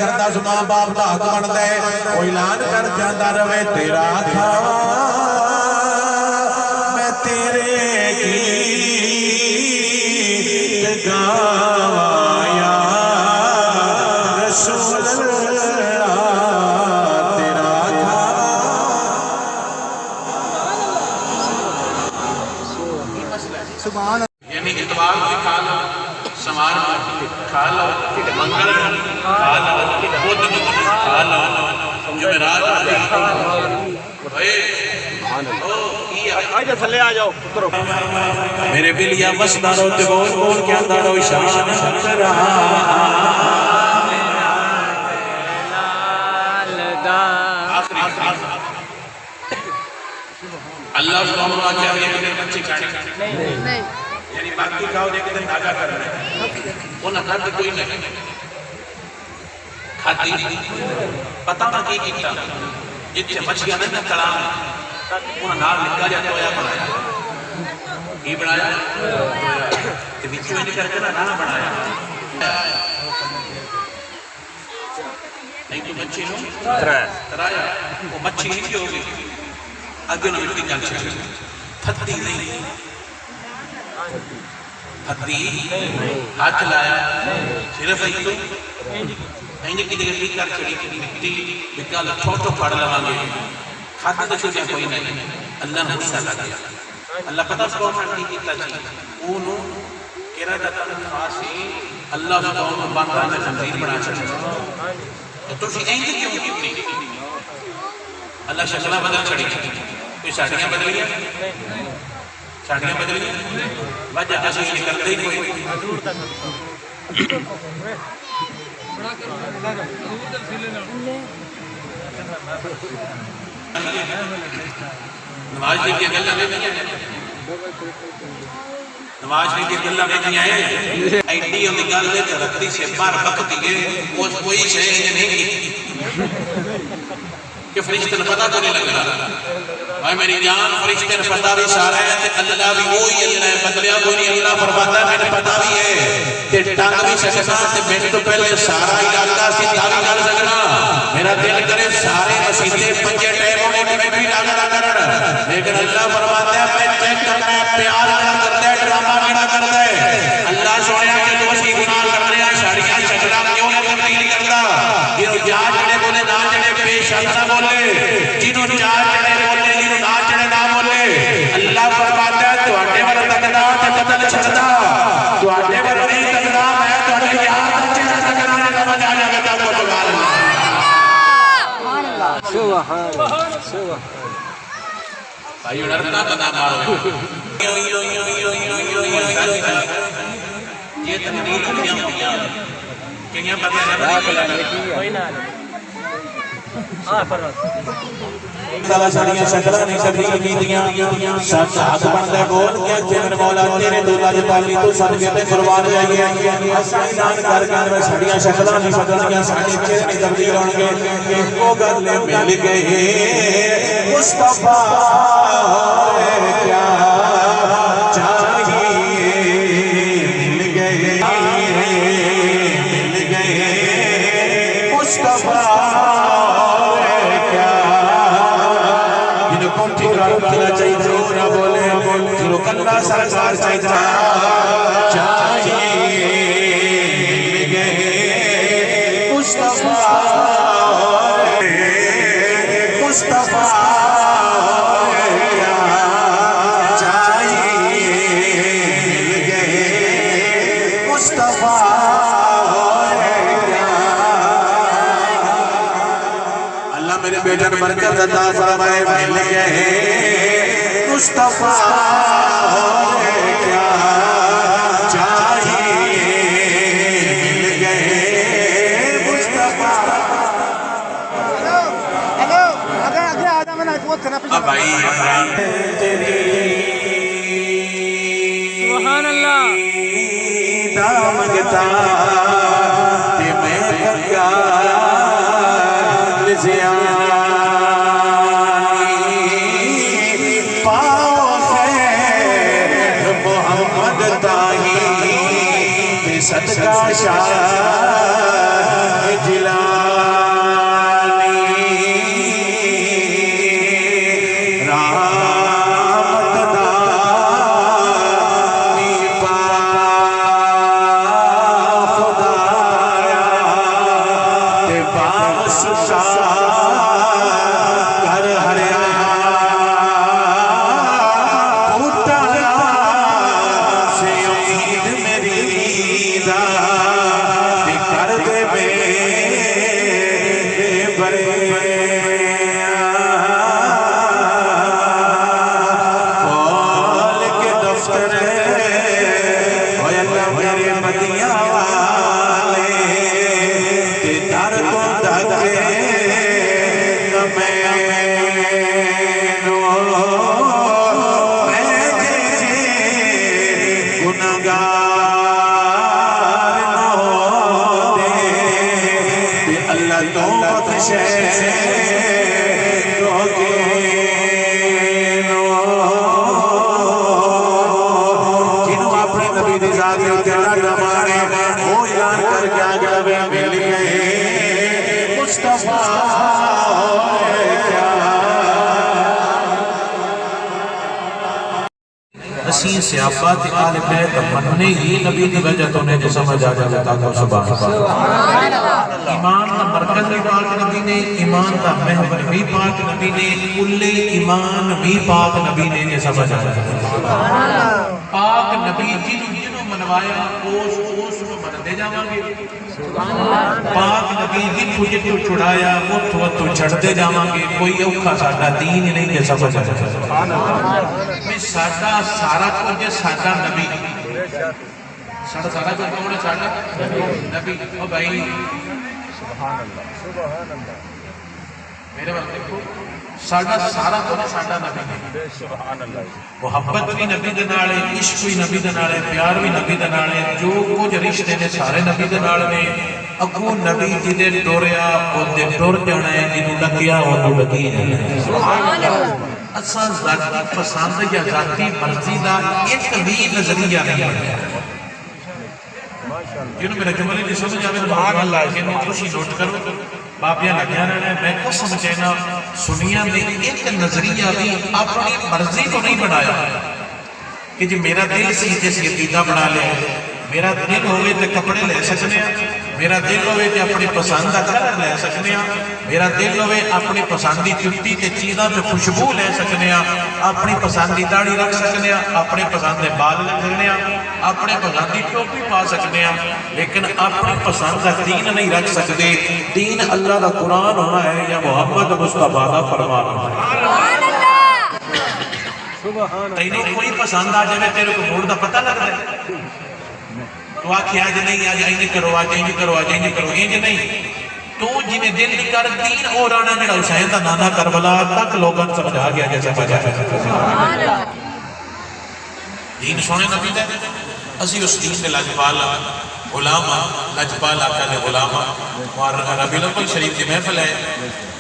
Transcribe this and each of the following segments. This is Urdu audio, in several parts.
کردا ماں باپ دا حق بندا ہے او اعلان کر جاندا رہے تیرا کھاوا میں تیرے گیت گاواں یا رسول اللہ تیرا کھاوا سبحان یعنی اتوار کو کھا لو سمار کھا لو منگل کھا لو بدھ کھا لو جمعرات آجا تھلے آ جاؤ اترو میرے بلیا مستا رو تے بول بول کے اندر رو شان شکرہ اللہ سبحانہ وتعالی کیا ہے کہ بچے کھانے نہیں یعنی باقی کھاؤ دیکھ دن تازہ کر رہے ہیں وہ نہ کھاتے کوئی نہیں کھاتی پتہ نہ کی کیتا جتنے مچھلیاں نہیں تڑا انہاں نال نکا جاتا ہویا بنایا کی بنایا کہ وچ میں کر کے نہ بنایا نہیں تو مچھی نو ترایا وہ مچھی نہیں ہوگی آگے نہ مٹی جان چاہیے پھتی نہیں پھتی ہاتھ لایا صرف ایک تو اینجے کی دیگر کر چھڑی مٹی بکال چھوٹو پھاڑ لگا گے کھاتے تو چھوٹے کوئی نہیں اللہ نے غصہ لگا اللہ پتہ اس کو مانتی کیتا چاہیے اونو کہنا جاتا ہے خاصی اللہ اس کو باندھا میں خنزیر بنا چاہیے تو اسی اینجے کیوں کتنی اللہ شکلہ بدل چھڑی کوئی ساڑھیاں بدلی ہیں ساڑھیاں بدلی ہیں وجہ ایسے ہی کرتے ہی کوئی نماز دیکھئے گلہ میں نہیں آئے نماز دیکھئے گلہ میں نہیں آئے ایڈی ہم نکال لے تو رکھتی سے بار وقت دیئے وہ کوئی شہر نہیں کی کہ فرشتے نے پتا تو نہیں لگ رہا اور میری جان فرشتے نے پتا بھی سارا ہے کہ اللہ بھی وہی اللہ ہے بدلیاں کوئی نہیں اللہ فرماتا ہے میں نے پتا بھی ہے کہ ٹانگ بھی سکتا ہے میں تو پہلے سارا علاقہ سیدھا بھی کر سکنا میرا دل کرے سارے مسیحے پنجے ٹیموں میں بھی لاغا کرنا لیکن اللہ فرماتا ہے میں چیک کرنا ہے پیار کرتا ہے ڈرامہ میرا کرتا ہے اللہ سوڑیا کہ تو اسی گناہ کرنے ہیں شاڑیاں شکلہ کیوں نہ تبدیل کرتا جنہوں جا جڑے بولے نہ جڑے بے شک نہ بولے جنہوں جا جڑے بولے جنہوں نہ جڑے نہ بولے اللہ فرماتا ہے تو آٹے پر تکنا تو قتل چھڑتا تو آٹے پر نہیں تکنا میں تو آٹے یہاں بچے نہ تکنا نے سمجھ آ جاگتا تو بگار سبحان سبحان بھائیو ڈرنا تو نہ مارو یہ تبدیل کیا ہویا کہ یہ بدل کوئی نہ سالا ساڑیاں شکلہ نہیں تبدیل کی دیاں سب ہاتھ بندے بول کے جنر مولا تیرے دولا جتالی تو سب کہتے قربان جائیے اعلان کر کے میں ساڑیاں شکلہ نہیں بدلیاں ساڑی چہرے نہیں تبدیل ہوں گے وہ گلے مل گئے مصطفیٰ کیا چاہیے مل گئے مصطفیٰ چاہیے ضرور نہ بولے جو کلہ سرکار چاہیے مل گئے مصطفیٰ مصطفیٰ کیا چاہیے مل گئے مصطفیٰ اللہ میرے بیٹن برکت عطا فرمائے مل گئے مصطفیٰ کیا چاہیے مل گئے مصطفیٰ ہلو اگر آدھا میں ناچ وقت اب بھائی سبحان اللہ دامگتا تے میں گنگا لزیان صدقہ شاہ جلال اللہ تو بخشے جنہوں اپنے نبی دی ذات دے تیرا کمانے وہ اعلان کر کے آگے وے ملیے مصطفیٰ اسی صحابہ تے آل بیت مننے ہی نبی دی وجہ تو نے جو سمجھ آ جائے تاکہ سبحان اللہ ایمان دا مرکز بھی پاک نبی نے ایمان دا محور بھی پاک نبی نے کل ایمان بھی پاک نبی نے یہ سمجھ آ جائے پاک نبی جنہوں منوایا اس کو مندے جاؤں گے پاک نبی جنہوں جتوں چھڑایا وہ چھڑتے جاؤں گے کوئی اوکھا ساڑھا دین ہی نہیں یہ سمجھ آ جائے ساڑھا سارا کچھ ساڑھا نبی سارا کچھ کون ہے ساڑھا نبی او بھائی میرے وقت دیکھو ساڑھا سارا کچھ ساڑھا نبی محبت بھی نبی دنالے عشق بھی نبی دنالے پیار بھی نبی دنالے جو کچھ رشتے نے سارے نبی دنال نے اگو نبی جدے ڈوریا وہ دے ڈور جانا ہے جنہوں لگیا وہ لگی جانا ہے اصلا ذاتی پسند یا ذاتی مرضی دا ایک بھی نظریہ نہیں بنیا جنہوں میرا جملے نہیں سمجھ آئے تو اللہ جنہوں خوشی نوٹ کرو باپیاں لگیا رہنا ہے میں کو سمجھینا سنیا میں ایک نظریہ بھی اپنی مرضی کو نہیں بنایا کہ جی میرا دل سیدھے سیدھا بنا لے میرا دل ہوئے تو کپڑے لے سکنے ہیں میرا دل ہوئے تو اپنی پسند کا کلر لے سکنے ہیں میرا دل ہوئے اپنی پسندی چٹی تے چیزاں پہ خوشبو لے سکنے ہیں اپنی پسندی داڑھی رکھ سکنے ہیں اپنے پسند بال لے سکنے ہیں اپنے پسندی ٹوپی پا سکنے ہیں لیکن اپنی پسند کا دین نہیں رکھ سکتے دین اللہ کا قرآن ہونا ہے یا محمد مصطفیٰ کا فرمان ہونا ہے تینوں کوئی پسند آ جائے تیرے کو موڑ دا پتہ لگ رہا ہے تو آکھی آج نہیں آج آئیں کرو آج آئیں کرو آج آئیں کرو یہ نہیں تو جنہیں دل کر دین اور آنا جڑا حسین دا نانا کربلا تک لوگاں سمجھا گیا جیسے بجا دین سونے نبی دے اسی اس دین دے لاجپالا غلامہ لاجپال آقا دے غلامہ اور ربی الاول شریف کی محفل ہے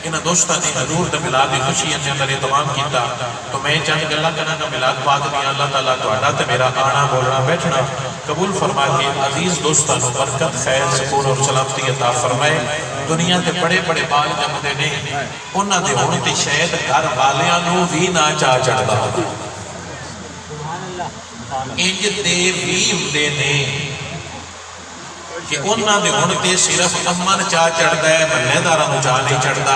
انہاں دوستہ نے حضور دے ملاد خوشی اندر اندر اعتمام کیتا تو میں چاہیے کہ اللہ کہنا کا ملاد پاک دیا اللہ تعالیٰ تو آنا تے میرا آنا بولنا بیٹھنا قبول فرما کے عزیز دوستانوں برکت خیر سکون اور سلامتی عطا فرمائے دنیا تے بڑے بڑے بال جمدے نے انہاں دے ہونے تے شاید گھر والیاں نو بھی نہ چاہ چڑھدا انج دے بھی ہوندے نے کہ انہاں دے ہونے تے صرف امن چاہ چڑھدا ہے محلے داراں نو چاہ نہیں چڑھدا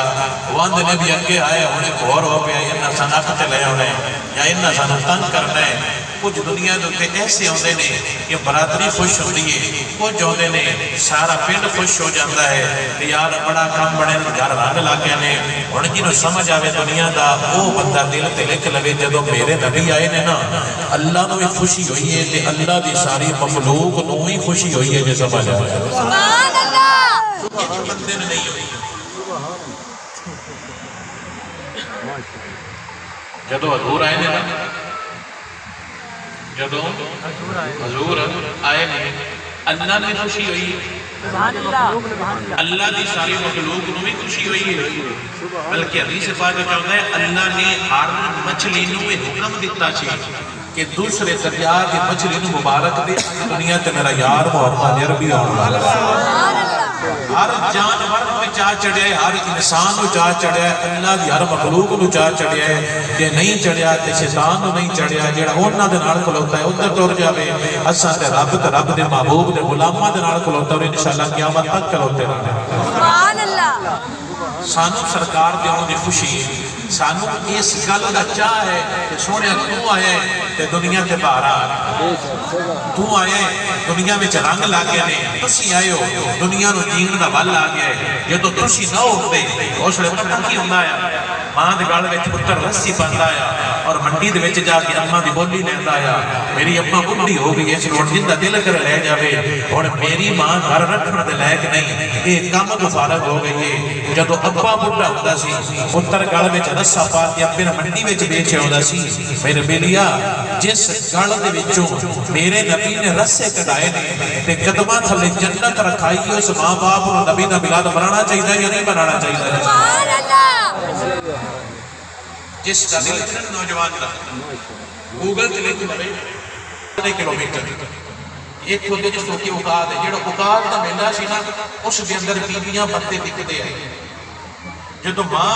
وند نے بھی اگے آئے ہونے غور ہو پیا انہاں سناک تے لے ہونے یا انہاں سانو تنگ کرنا ہے کچھ دنیا دے ایسے ہوندے نے کہ برادری خوش ہوندی ہے کچھ ہوندے نے سارا پنڈ خوش ہو جاتا ہے کہ یار بڑا کم بڑے گھر رنگ لاگے نے ہن جنوں سمجھ آوے دنیا دا او بندہ دل تے لکھ لوے جدوں میرے نبی آئے نے نا اللہ نو بھی خوشی ہوئی ہے تے اللہ دی ساری مخلوق نو بھی خوشی ہوئی ہے جے سمجھ آوے سبحان اللہ بندے نے نہیں ہوئی جدوں حضور آئے نے جدوں حضور آئے نے اللہ نے خوشی ہوئی اللہ دی ساری مخلوق نو بھی خوشی ہوئی ہے بلکہ حدیث پاک کہتا ہے اللہ نے ہر مچھلی نو حکم دیتا سی کہ دوسرے دریا کی مچھلی نو مبارک دے دنیا تے میرا یار محمد عربی آن ہر جانور میں چاہ چڑھیا ہے ہر انسان نو چاہ چڑھیا ہے اللہ دی ہر مخلوق نو چاہ چڑھیا ہے کہ نہیں چڑھیا تے شیطان نو نہیں چڑھیا جیڑا انہاں دے نال کھلوتا ہے ادھر ٹر جاوے اساں تے رب دے محبوب دے غلاماں دے نال کھلوتا اور انشاءاللہ قیامت تک کھلوتے رہنا سبحان اللہ سانو سرکار دے آن دی خوشی سانو اس گل دا چاہ ہے کہ سونے تو آیا ہے تے دنیا تے باہر آ تو آیا ہے دنیا میں رنگ لاگیا نے تسی آئے ہو دنیا نو جین دا ول آ گیا ہے یہ تو تسی نہ ہوتے اس لیے پتہ کی ہوندا ہے ماں دے گل وچ پتر رسی بندا ہے اور منڈی دے وچ جا کے اماں دی بولی لیندا آیا میری اماں بڈھی ہو گئی اس نوں جندا دل کر لے جاوے ہن میری ماں گھر رکھن دے لائق نہیں اے کم تو فارغ ہو گئی ہے جدوں ابا بڈھا ہوندا سی پتر گل وچ رسا پا کے ابے منڈی وچ بیچ آوندا سی میرے بیلیا جس گل دے وچوں میرے نبی نے رسے کڈائے نے تے قدماں تھلے جنت رکھائی اس ماں باپ نوں نبی دا میلاد منانا چاہیے یا نہیں منانا چاہیے سبحان اللہ جس کا دل نوجوان دا گوگل تے لکھ لے کلومیٹر ایک ہوندے جس تو کی اوقات ہے جڑا اوقات دا میلہ سی نا اس دے اندر بیویاں بندے دکھدے آئے جدوں ماں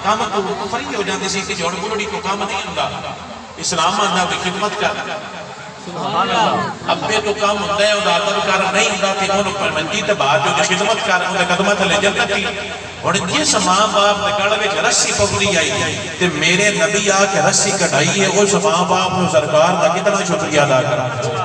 کام تو فری ہو جاندی سی کہ جڑ بڑی کو کام نہیں ہوندا اسلام آندا کہ خدمت کر ابے تو کام ہوتا ہے اداتر کر نہیں ہوتا کہ انہوں پرمنجی تے بعد جو خدمت کر انہوں قدمت لے جنت کی اور جس ماں باپ نے گل وچ رسی پکڑی آئی تے میرے نبی آ کے رسی کٹائی ہے اس ماں باپ نو سرکار دا کتنا شکریہ ادا کرا